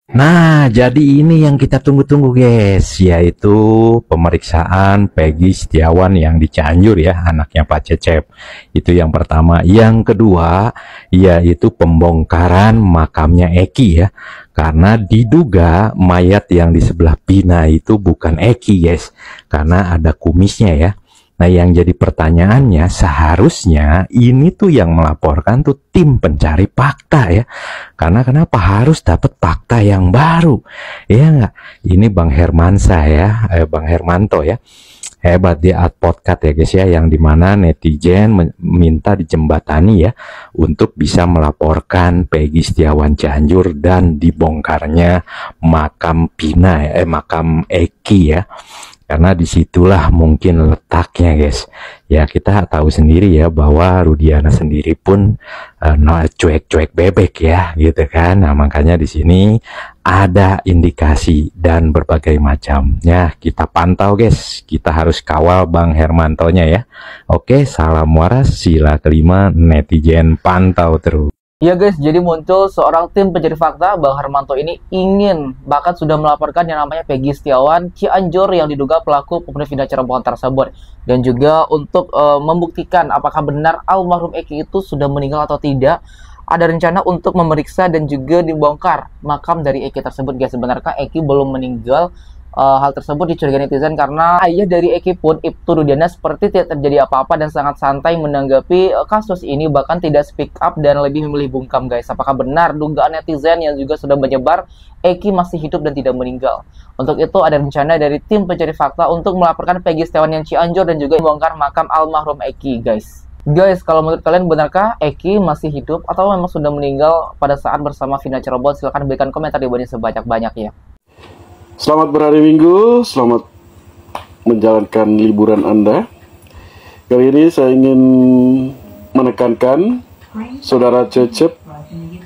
Nah, jadi ini yang kita tunggu-tunggu guys, yaitu pemeriksaan Peggy Setiawan yang di Cianjur ya, anaknya Pak Cecep. Itu yang pertama. Yang kedua, yaitu pembongkaran makamnya Eki ya. Karena diduga mayat yang di sebelah Pina itu bukan Eki guys, karena ada kumisnya ya. Nah, yang jadi pertanyaannya seharusnya ini tuh yang melaporkan tuh tim pencari fakta ya. Karena kenapa harus dapat fakta yang baru? Iya nggak? Ini Bang Hermansa ya, Bang Hermanto ya. Hebat di Advokat ya guys ya, yang dimana netizen minta dijembatani ya untuk bisa melaporkan Peggy Setiawan Cianjur dan dibongkarnya makam Pina makam Eki ya. Karena disitulah mungkin letaknya guys. Ya kita tahu sendiri ya bahwa Rudiana sendiri pun cuek-cuek bebek ya gitu kan. Nah makanya di sini ada indikasi dan berbagai macam. Ya kita pantau guys. Kita harus kawal Bang Hermantonya ya. Oke, salam waras, sila kelima, netizen pantau terus. Ya guys, jadi muncul seorang tim pencari fakta. Bang Hermanto ini ingin, bahkan sudah melaporkan yang namanya Peggy Setiawan Cianjur yang diduga pelaku pembunuhan vina Cirebon tersebut. Dan juga untuk membuktikan apakah benar almarhum Eki itu sudah meninggal atau tidak. Ada rencana untuk memeriksa dan juga dibongkar makam dari Eki tersebut guys. Sebenarnya Eki belum meninggal. Hal tersebut dicurigai netizen karena ayah dari Eki pun, Ibtu Rudiana, seperti tidak terjadi apa-apa dan sangat santai menanggapi kasus ini, bahkan tidak speak up dan lebih memilih bungkam guys. Apakah benar dugaan netizen yang juga sudah menyebar Eki masih hidup dan tidak meninggal? Untuk itu ada rencana dari tim pencari fakta untuk melaporkan Peggy Setiawan yang Cianjur dan juga membongkar makam almarhum Eki guys. Guys, kalau menurut kalian benarkah Eki masih hidup atau memang sudah meninggal pada saat bersama Vina Cirebon? Silahkan berikan komentar di bawah ini sebanyak-banyaknya. Selamat berhari Minggu, selamat menjalankan liburan Anda. Kali ini saya ingin menekankan Saudara Cecep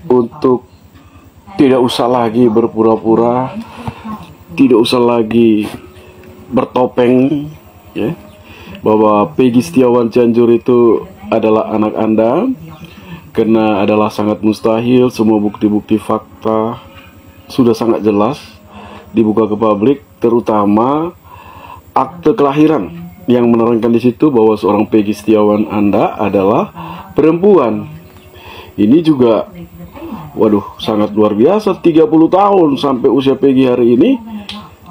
untuk tidak usah lagi berpura-pura, tidak usah lagi bertopeng ya, bahwa Peggy Setiawan Cianjur itu adalah anak Anda, karena adalah sangat mustahil. Semua bukti-bukti fakta sudah sangat jelas dibuka ke publik, terutama akte kelahiran yang menerangkan di situ bahwa seorang Peggy Setiawan Anda adalah perempuan. Ini juga waduh sangat luar biasa, 30 tahun sampai usia Peggy hari ini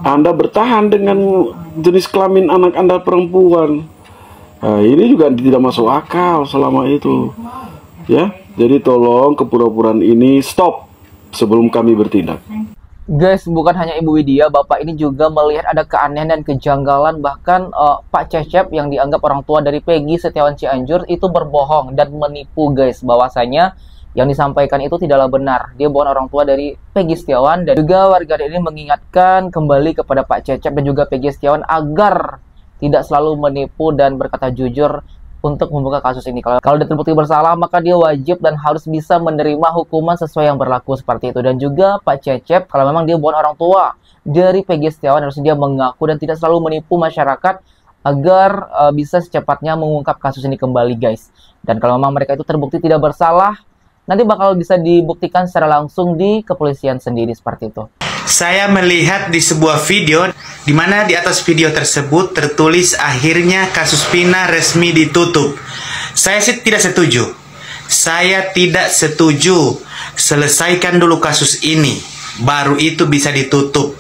Anda bertahan dengan jenis kelamin anak Anda perempuan. Nah, ini juga tidak masuk akal selama itu. Ya, jadi tolong kepura-puraan ini stop sebelum kami bertindak. Guys, bukan hanya Ibu Widya, Bapak ini juga melihat ada keanehan dan kejanggalan. Bahkan Pak Cecep yang dianggap orang tua dari Peggy Setiawan Cianjur itu berbohong dan menipu guys, bahwasanya yang disampaikan itu tidaklah benar. Dia bukan orang tua dari Peggy Setiawan. Dan juga warga ini mengingatkan kembali kepada Pak Cecep dan juga Peggy Setiawan agar tidak selalu menipu dan berkata jujur untuk membuka kasus ini. Kalau dia terbukti bersalah, maka dia wajib dan harus bisa menerima hukuman sesuai yang berlaku seperti itu. Dan juga Pak Cecep, kalau memang dia bukan orang tua dari Peggy Setiawan, harusnya dia mengaku dan tidak selalu menipu masyarakat agar bisa secepatnya mengungkap kasus ini kembali guys. Dan kalau memang mereka itu terbukti tidak bersalah, nanti bakal bisa dibuktikan secara langsung di kepolisian sendiri seperti itu. Saya melihat di sebuah video di mana di atas video tersebut tertulis akhirnya kasus Pina resmi ditutup. Saya sih tidak setuju. Saya tidak setuju. Selesaikan dulu kasus ini, baru itu bisa ditutup.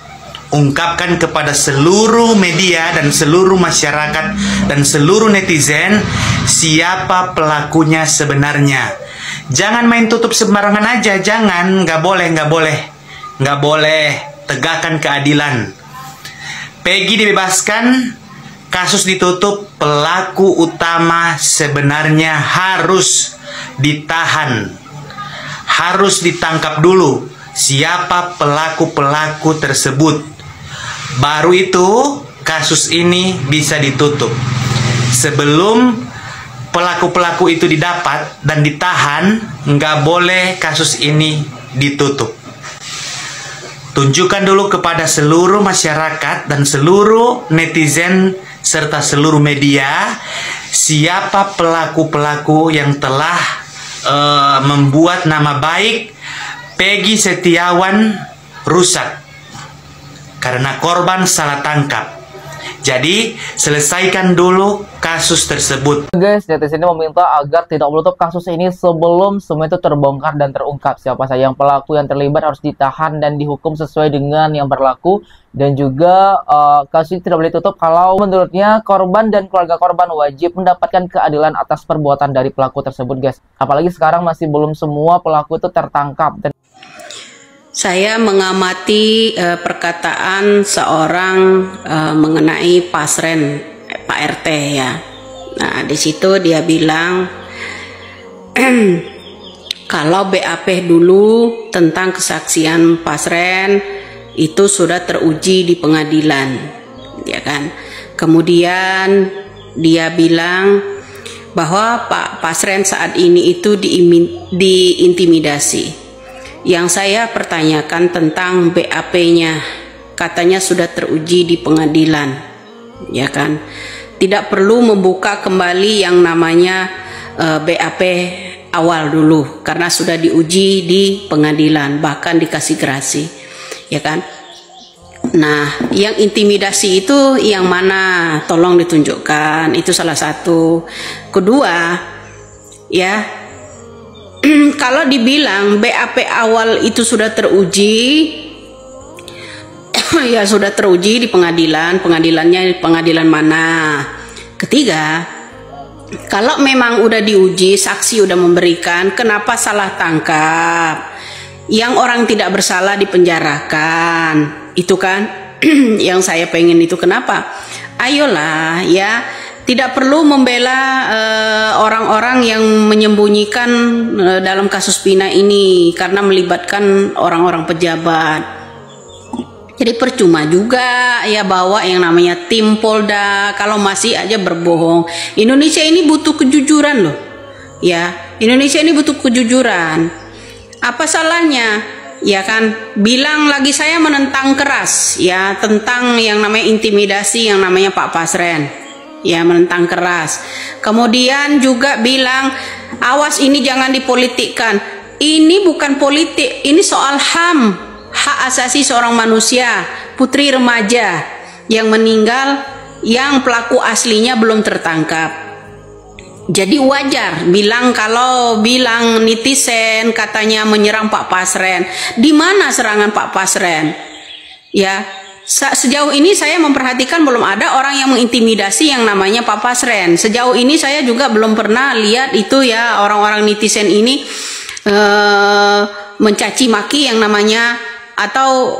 Ungkapkan kepada seluruh media dan seluruh masyarakat dan seluruh netizen siapa pelakunya sebenarnya. Jangan main tutup sembarangan aja, jangan, nggak boleh. Nggak boleh, tegakkan keadilan. Peggy dibebaskan, kasus ditutup, pelaku utama sebenarnya harus ditahan. Harus ditangkap dulu siapa pelaku-pelaku tersebut. Baru itu kasus ini bisa ditutup. Sebelum pelaku-pelaku itu didapat dan ditahan, nggak boleh kasus ini ditutup. Tunjukkan dulu kepada seluruh masyarakat dan seluruh netizen serta seluruh media siapa pelaku-pelaku yang telah membuat nama baik Peggy Setiawan rusak karena korban salah tangkap. Jadi, selesaikan dulu kasus tersebut. Guys, netizen ini meminta agar tidak menutup kasus ini sebelum semua itu terbongkar dan terungkap. Siapa saja yang pelaku yang terlibat harus ditahan dan dihukum sesuai dengan yang berlaku. Dan juga kasus ini tidak boleh tutup kalau menurutnya korban dan keluarga korban wajib mendapatkan keadilan atas perbuatan dari pelaku tersebut, guys. Apalagi sekarang masih belum semua pelaku itu tertangkap. Dan saya mengamati perkataan seorang mengenai pasren Pak RT ya. Nah, di situ dia bilang kalau BAP dulu tentang kesaksian pasren itu sudah teruji di pengadilan, ya kan. Kemudian dia bilang bahwa Pak pasren saat ini itu diintimidasi. Yang saya pertanyakan tentang BAP-nya, katanya sudah teruji di pengadilan, ya kan. Tidak perlu membuka kembali yang namanya BAP awal dulu, karena sudah diuji di pengadilan, bahkan dikasih gerasi, ya kan. Nah, yang intimidasi itu yang mana? Tolong ditunjukkan. Itu salah satu. Kedua, ya. Kalau dibilang BAP awal itu sudah teruji, ya sudah teruji di pengadilan. Pengadilannya pengadilan mana? Ketiga, kalau memang udah diuji, saksi udah memberikan, kenapa salah tangkap? Yang orang tidak bersalah dipenjarakan, itu kan yang saya pengen itu. Kenapa? Ayolah ya. Tidak perlu membela orang-orang yang menyembunyikan dalam kasus Pina ini karena melibatkan orang-orang pejabat. Jadi percuma juga ya bawa yang namanya tim Polda kalau masih aja berbohong. Indonesia ini butuh kejujuran loh. Ya, Indonesia ini butuh kejujuran. Apa salahnya? Ya kan, bilang lagi saya menentang keras ya tentang yang namanya intimidasi yang namanya Pak Pasren. Ya, menentang keras. Kemudian juga bilang awas ini jangan dipolitikkan. Ini bukan politik, ini soal HAM, hak asasi seorang manusia, putri remaja yang meninggal yang pelaku aslinya belum tertangkap. Jadi wajar bilang kalau bilang netizen katanya menyerang Pak Pasren. Di mana serangan Pak Pasren? Ya, sejauh ini saya memperhatikan belum ada orang yang mengintimidasi yang namanya Pak Pasren. Sejauh ini saya juga belum pernah lihat itu ya orang-orang netizen ini mencaci maki yang namanya atau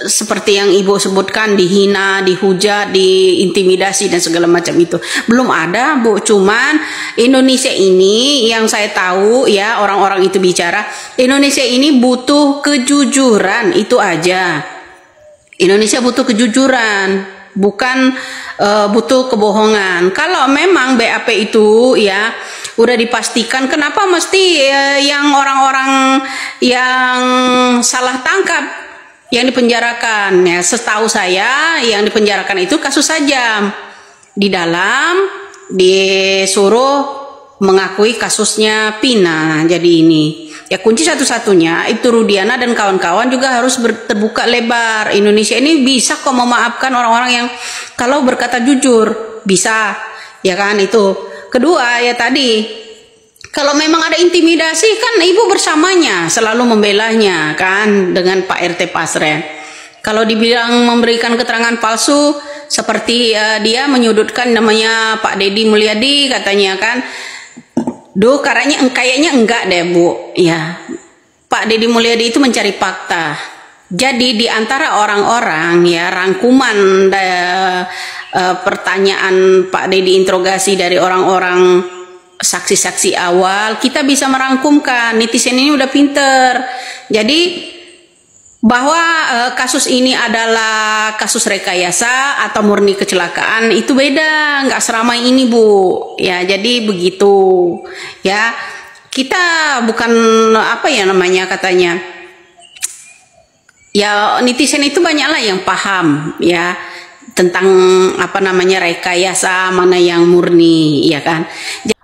seperti yang Ibu sebutkan dihina, dihujat, diintimidasi dan segala macam itu. Belum ada, Bu. Cuman Indonesia ini yang saya tahu ya orang-orang itu bicara, Indonesia ini butuh kejujuran, itu aja. Indonesia butuh kejujuran, bukan butuh kebohongan. Kalau memang BAP itu ya udah dipastikan, kenapa mesti yang orang-orang yang salah tangkap yang dipenjarakan? Ya, setahu saya yang dipenjarakan itu kasus sajam. Di dalam disuruh mengakui kasusnya Pina. Jadi ini ya kunci satu-satunya Ibtu Rudiana dan kawan-kawan juga harus terbuka lebar. Indonesia ini bisa kok memaafkan orang-orang yang kalau berkata jujur, bisa ya kan. Itu kedua ya tadi, kalau memang ada intimidasi kan Ibu bersamanya selalu membelanya kan dengan Pak RT Pasren. Kalau dibilang memberikan keterangan palsu seperti dia menyudutkan namanya Pak Deddy Mulyadi katanya kan. Duh, kayaknya enggak deh, Bu. Ya, Pak Deddy Mulyadi itu mencari fakta. Jadi di antara orang-orang ya rangkuman pertanyaan Pak Deddy, interogasi dari orang-orang saksi-saksi awal, kita bisa merangkumkan. Netizen ini udah pinter. Jadi bahwa kasus ini adalah kasus rekayasa atau murni kecelakaan itu beda, nggak seramai ini, Bu. Ya, jadi begitu. Ya, kita bukan apa ya namanya katanya. Ya, netizen itu banyaklah yang paham ya tentang apa namanya rekayasa, mana yang murni, ya kan.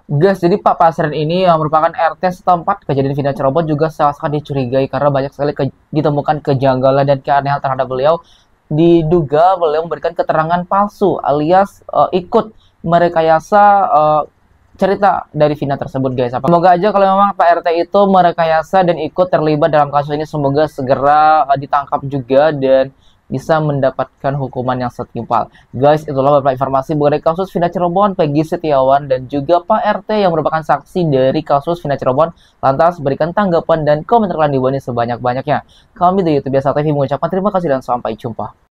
Guys, jadi Pak Pasren ini yang merupakan RT setempat kejadian Vina Cirebon juga sangat dicurigai karena banyak sekali ditemukan kejanggalan dan keanehan terhadap beliau. Diduga beliau memberikan keterangan palsu alias ikut merekayasa cerita dari Vina tersebut, guys. Semoga aja kalau memang Pak RT itu merekayasa dan ikut terlibat dalam kasus ini, semoga segera ditangkap juga dan bisa mendapatkan hukuman yang setimpal. Guys, itulah beberapa informasi mengenai kasus Vina Cirebon, Peggy Setiawan, dan juga Pak RT yang merupakan saksi dari kasus Vina Cirebon. Lantas berikan tanggapan dan komentar kalian di bawah ini sebanyak-banyaknya. Kami dari YouTube Biasa TV mengucapkan terima kasih dan sampai jumpa.